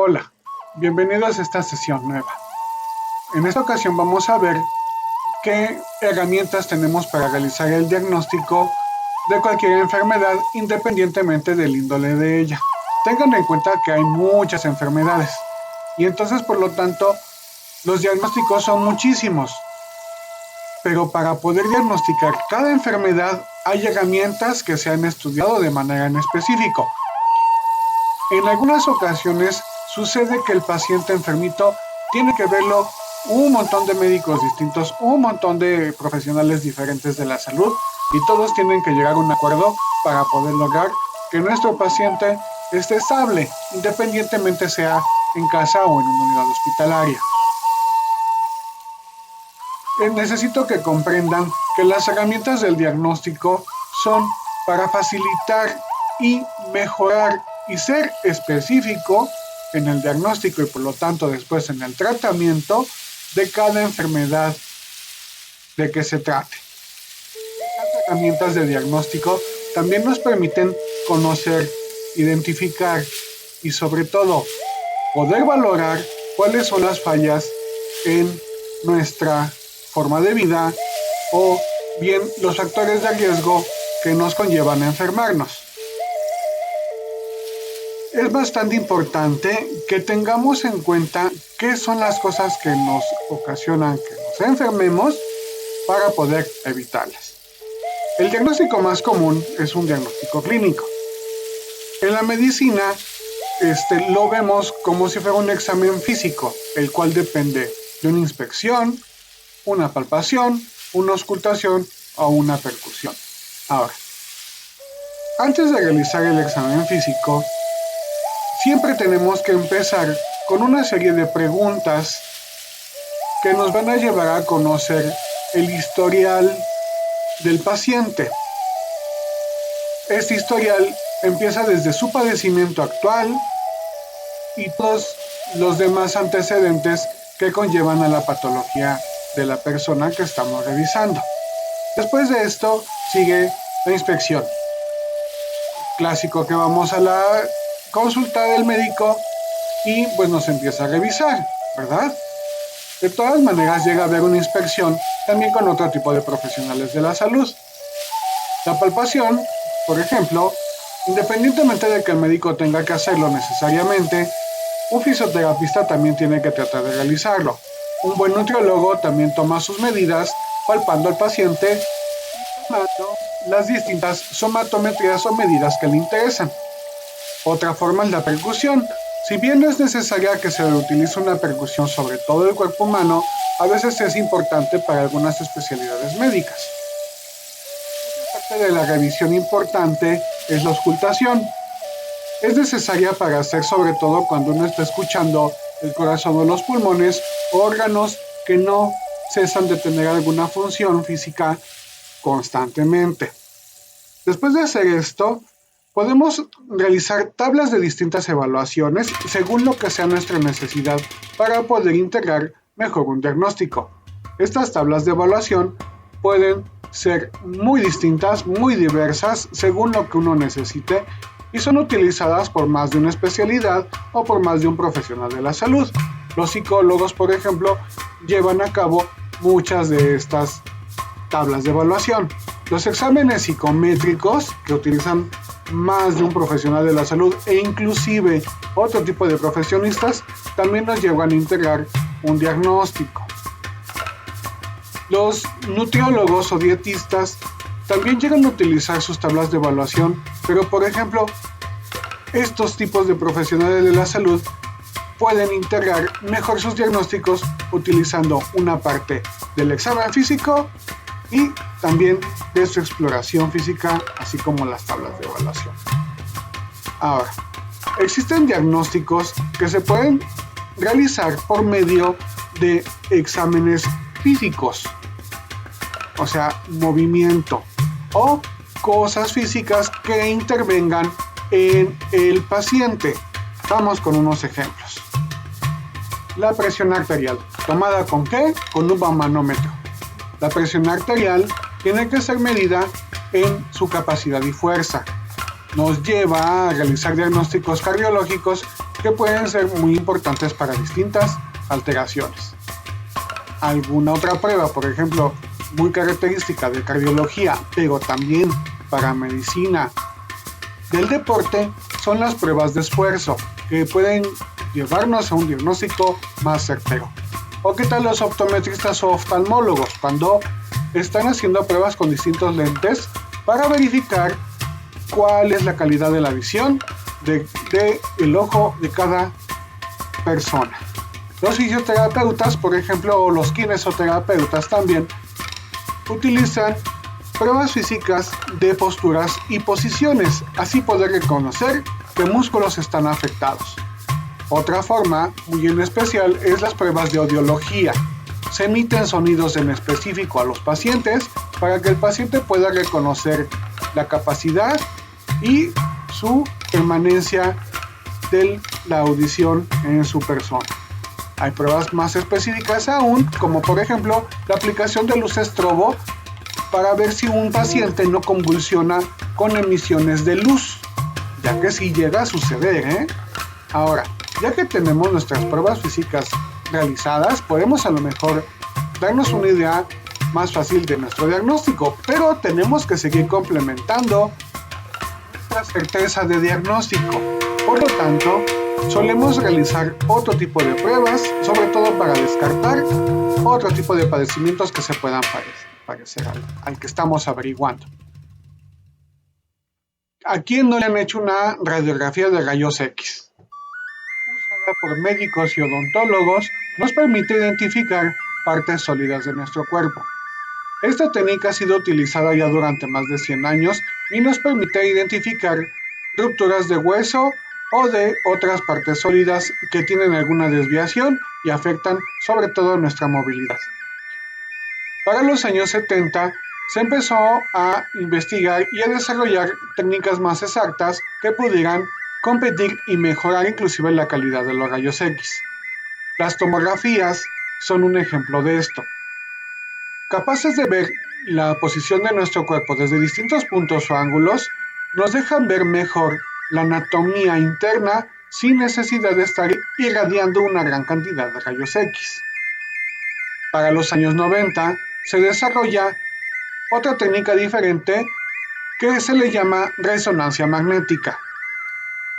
Hola, bienvenidos a esta sesión nueva. En esta ocasión vamos a ver qué herramientas tenemos para realizar el diagnóstico de cualquier enfermedad independientemente del índole de ella. Tengan en cuenta que hay muchas enfermedades y entonces por lo tanto los diagnósticos son muchísimos. Pero para poder diagnosticar cada enfermedad hay herramientas que se han estudiado de manera en específico. En algunas ocasiones sucede que el paciente enfermito tiene que verlo un montón de médicos distintos, un montón de profesionales diferentes de la salud y todos tienen que llegar a un acuerdo para poder lograr que nuestro paciente esté estable, independientemente sea en casa o en una unidad hospitalaria. Necesito que comprendan que las herramientas del diagnóstico son para facilitar y mejorar y ser específico en el diagnóstico y por lo tanto después en el tratamiento de cada enfermedad de que se trate. Estas herramientas de diagnóstico también nos permiten conocer, identificar y sobre todo poder valorar cuáles son las fallas en nuestra forma de vida o bien los factores de riesgo que nos conllevan a enfermarnos. Es bastante importante que tengamos en cuenta qué son las cosas que nos ocasionan que nos enfermemos para poder evitarlas. El diagnóstico más común es un diagnóstico clínico. En la medicina, lo vemos como si fuera un examen físico, el cual depende de una inspección, una palpación, una auscultación o una percusión. Ahora, antes de realizar el examen físico, siempre tenemos que empezar con una serie de preguntas que nos van a llevar a conocer el historial del paciente. Este historial empieza desde su padecimiento actual y todos los demás antecedentes que conllevan a la patología de la persona que estamos revisando. Después de esto sigue la inspección. Clásico que vamos a la consulta del médico y pues nos empieza a revisar, ¿verdad? De todas maneras llega a haber una inspección también con otro tipo de profesionales de la salud. La palpación, por ejemplo, independientemente de que el médico tenga que hacerlo necesariamente, un fisioterapista también tiene que tratar de realizarlo. Un buen nutriólogo también toma sus medidas palpando al paciente y tomando las distintas somatometrías o medidas que le interesan. Otra forma es la percusión. Si bien no es necesaria que se utilice una percusión sobre todo el cuerpo humano, a veces es importante para algunas especialidades médicas. Otra parte de la revisión importante es la auscultación. Es necesaria para hacer sobre todo cuando uno está escuchando el corazón o los pulmones, órganos que no cesan de tener alguna función física constantemente. Después de hacer esto, podemos realizar tablas de distintas evaluaciones según lo que sea nuestra necesidad para poder integrar mejor un diagnóstico. Estas tablas de evaluación pueden ser muy distintas, muy diversas según lo que uno necesite y son utilizadas por más de una especialidad o por más de un profesional de la salud. Los psicólogos, por ejemplo, llevan a cabo muchas de estas tablas de evaluación. Los exámenes psicométricos que utilizan más de un profesional de la salud e inclusive otro tipo de profesionistas también nos llevan a integrar un diagnóstico. Los nutriólogos o dietistas también llegan a utilizar sus tablas de evaluación, pero por ejemplo, estos tipos de profesionales de la salud pueden integrar mejor sus diagnósticos utilizando una parte del examen físico y también de su exploración física, así como las tablas de evaluación. Ahora, existen diagnósticos que se pueden realizar por medio de exámenes físicos, o sea, movimiento o cosas físicas que intervengan en el paciente. Vamos con unos ejemplos. La presión arterial, ¿tomada con qué? Con un manómetro. La presión arterial tiene que ser medida en su capacidad y fuerza. Nos lleva a realizar diagnósticos cardiológicos que pueden ser muy importantes para distintas alteraciones. Alguna otra prueba, por ejemplo, muy característica de cardiología, pero también para medicina del deporte, son las pruebas de esfuerzo, que pueden llevarnos a un diagnóstico más certero. ¿O qué tal los optometristas o oftalmólogos, cuando están haciendo pruebas con distintos lentes para verificar cuál es la calidad de la visión del ojo de cada persona? Los fisioterapeutas, por ejemplo, o los kinesioterapeutas también utilizan pruebas físicas de posturas y posiciones, así poder reconocer qué músculos están afectados. Otra forma muy en especial es las pruebas de audiología. Se emiten sonidos en específico a los pacientes para que el paciente pueda reconocer la capacidad y su permanencia de la audición en su persona. Hay pruebas más específicas aún, como por ejemplo la aplicación de luz estrobo para ver si un paciente no convulsiona con emisiones de luz, ya que sí llega a suceder, Ahora, ya que tenemos nuestras pruebas físicas realizadas, podemos a lo mejor darnos una idea más fácil de nuestro diagnóstico, pero tenemos que seguir complementando la certeza de diagnóstico. Por lo tanto, solemos realizar otro tipo de pruebas, sobre todo para descartar otro tipo de padecimientos que se puedan parecer al que estamos averiguando. ¿A quién no le han hecho una radiografía de rayos X? Usada por médicos y odontólogos, nos permite identificar partes sólidas de nuestro cuerpo. Esta técnica ha sido utilizada ya durante más de 100 años y nos permite identificar rupturas de hueso o de otras partes sólidas que tienen alguna desviación y afectan sobre todo nuestra movilidad. Para los años 70 se empezó a investigar y a desarrollar técnicas más exactas que pudieran competir y mejorar inclusive la calidad de los rayos X. Las tomografías son un ejemplo de esto. Capaces de ver la posición de nuestro cuerpo desde distintos puntos o ángulos, nos dejan ver mejor la anatomía interna sin necesidad de estar irradiando una gran cantidad de rayos X. Para los años 90 se desarrolla otra técnica diferente que se le llama resonancia magnética.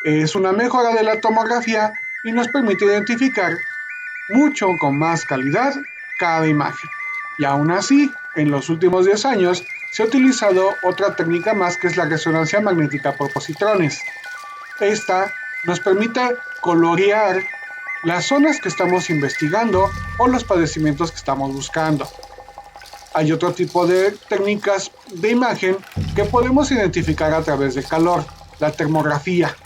Es una mejora de la tomografía y nos permite identificar mucho con más calidad cada imagen. Y aún así, en los últimos 10 años se ha utilizado otra técnica más, que es la resonancia magnética por positrones. Esta nos permite colorear las zonas que estamos investigando o los padecimientos que estamos buscando. Hay otro tipo de técnicas de imagen que podemos identificar a través del calor, la termografía.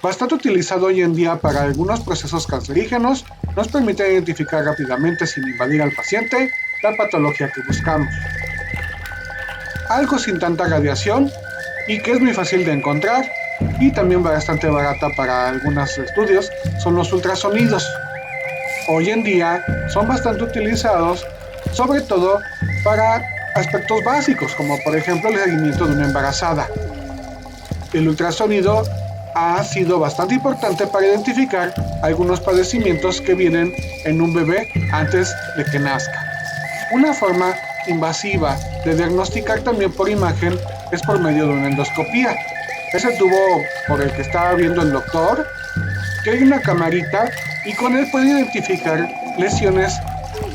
Bastante utilizado hoy en día para algunos procesos cancerígenos, nos permite identificar rápidamente, sin invadir al paciente, la patología que buscamos. Algo sin tanta radiación y que es muy fácil de encontrar y también bastante barata para algunos estudios son los ultrasonidos. Hoy en día son bastante utilizados, sobre todo para aspectos básicos, como por ejemplo el seguimiento de una embarazada. El ultrasonido ha sido bastante importante para identificar algunos padecimientos que vienen en un bebé antes de que nazca. Una forma invasiva de diagnosticar también por imagen es por medio de una endoscopía. Ese tubo por el que estaba viendo el doctor, que hay una camarita y con él puede identificar lesiones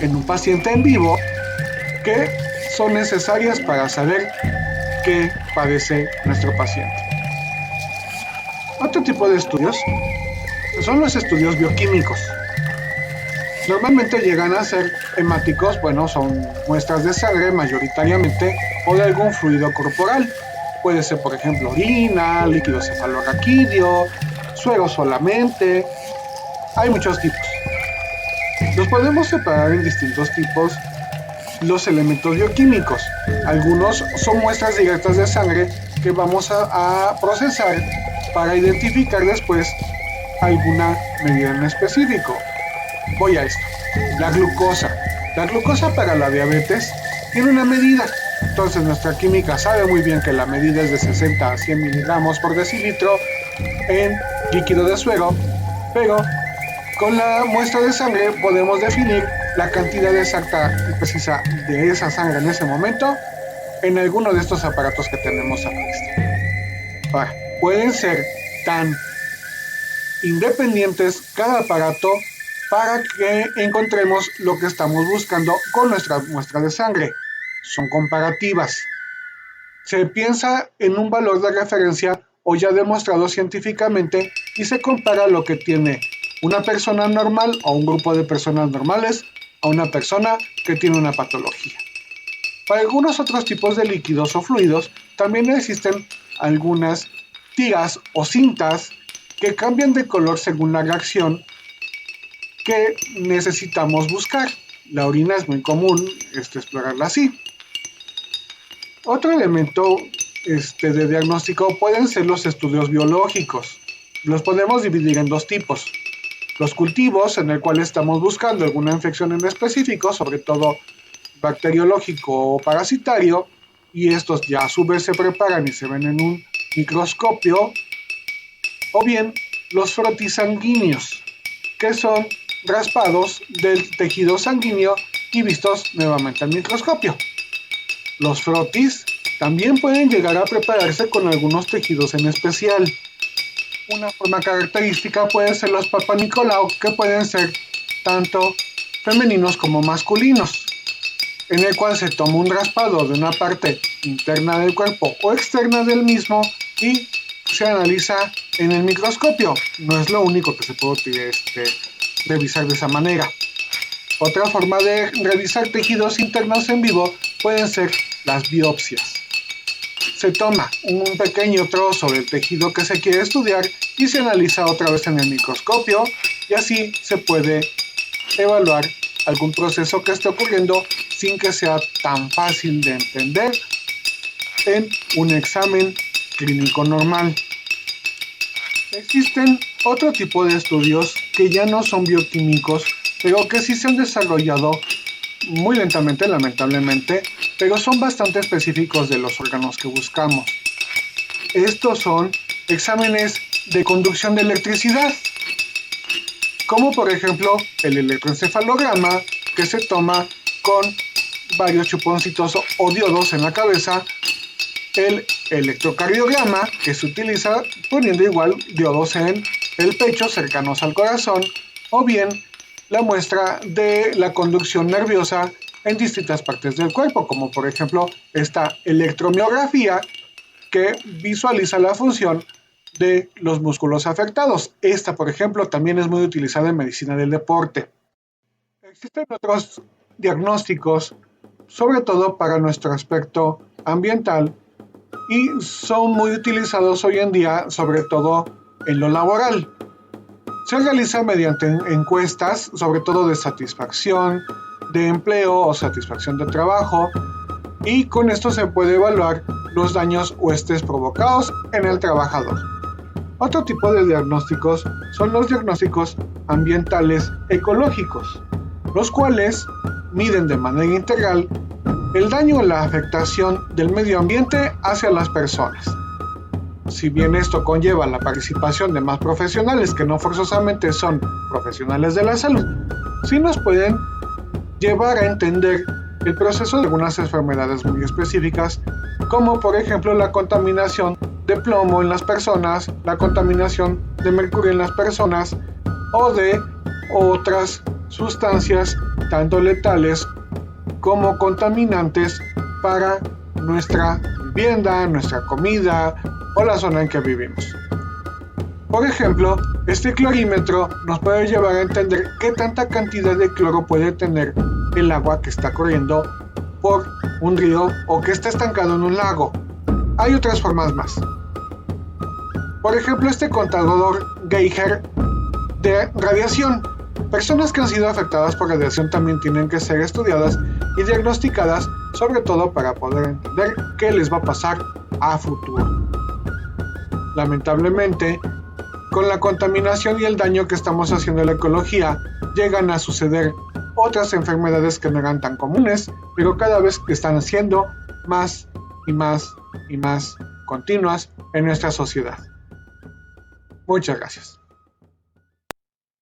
en un paciente en vivo que son necesarias para saber qué padece nuestro paciente. Otro tipo de estudios son los estudios bioquímicos. Normalmente llegan a ser hemáticos, son muestras de sangre mayoritariamente o de algún fluido corporal. Puede ser, por ejemplo, orina, líquido cefalorraquídeo, suero solamente. Hay muchos tipos. Los podemos separar en distintos tipos los elementos bioquímicos. Algunos son muestras directas de sangre que vamos a procesar para identificar después alguna medida en específico. Voy a esto. La glucosa. La glucosa para la diabetes tiene una medida. Entonces nuestra química sabe muy bien que la medida es de 60 a 100 miligramos por decilitro en líquido de suero, pero con la muestra de sangre podemos definir la cantidad exacta y precisa de esa sangre en ese momento en alguno de estos aparatos que tenemos a la vista. Ahora, pueden ser tan independientes cada aparato para que encontremos lo que estamos buscando con nuestra muestra de sangre. Son comparativas. Se piensa en un valor de referencia o ya demostrado científicamente y se compara lo que tiene una persona normal o un grupo de personas normales a una persona que tiene una patología. Para algunos otros tipos de líquidos o fluidos también existen algunas tiras o cintas que cambian de color según la reacción que necesitamos buscar. La orina es muy común explorarla así. Otro elemento de diagnóstico pueden ser los estudios biológicos. Los podemos dividir en dos tipos. Los cultivos, en el cual estamos buscando alguna infección en específico, sobre todo bacteriológico o parasitario, y estos ya a su vez se preparan y se ven en un microscopio, o bien los frotis sanguíneos, que son raspados del tejido sanguíneo y vistos nuevamente al microscopio. Los frotis también pueden llegar a prepararse con algunos tejidos en especial. Una forma característica puede ser los Papa Nicolau, que pueden ser tanto femeninos como masculinos, en el cual se toma un raspado de una parte interna del cuerpo o externa del mismo y se analiza en el microscopio. No es lo único que se puede revisar de esa manera. Otra forma de revisar tejidos internos en vivo pueden ser las biopsias. Se toma un pequeño trozo del tejido que se quiere estudiar y se analiza otra vez en el microscopio, y así se puede evaluar algún proceso que esté ocurriendo sin que sea tan fácil de entender en un examen clínico normal. Existen otro tipo de estudios que ya no son bioquímicos, pero que sí se han desarrollado muy lentamente, lamentablemente, pero son bastante específicos de los órganos que buscamos. Estos son exámenes de conducción de electricidad, como por ejemplo el electroencefalograma, que se toma con varios chuponcitos o diodos en la cabeza, el electrocardiograma, que se utiliza poniendo igual diodos en el pecho cercanos al corazón, o bien la muestra de la conducción nerviosa en distintas partes del cuerpo, como por ejemplo esta electromiografía, que visualiza la función de los músculos afectados. Esta, por ejemplo, también es muy utilizada en medicina del deporte. Existen otros diagnósticos, sobre todo para nuestro aspecto ambiental, y son muy utilizados hoy en día, sobre todo en lo laboral. Se realiza mediante encuestas, sobre todo de satisfacción de empleo o satisfacción de trabajo, y con esto se puede evaluar los daños o estrés provocados en el trabajador. Otro tipo de diagnósticos son los diagnósticos ambientales ecológicos, los cuales miden de manera integral el daño o la afectación del medio ambiente hacia las personas. Si bien esto conlleva la participación de más profesionales que no forzosamente son profesionales de la salud, sí nos pueden llevar a entender el proceso de algunas enfermedades muy específicas, como por ejemplo la contaminación de plomo en las personas, la contaminación de mercurio en las personas, o de otras sustancias tanto letales como contaminantes para nuestra vivienda, nuestra comida o la zona en que vivimos. Por ejemplo, este clorímetro nos puede llevar a entender qué tanta cantidad de cloro puede tener el agua que está corriendo por un río o que está estancado en un lago. Hay otras formas más. Por ejemplo, este contador Geiger de radiación. Personas que han sido afectadas por radiación también tienen que ser estudiadas y diagnosticadas, sobre todo para poder entender qué les va a pasar a futuro. Lamentablemente, con la contaminación y el daño que estamos haciendo a la ecología, llegan a suceder otras enfermedades que no eran tan comunes, pero cada vez están siendo más y más y más continuas en nuestra sociedad. Muchas gracias.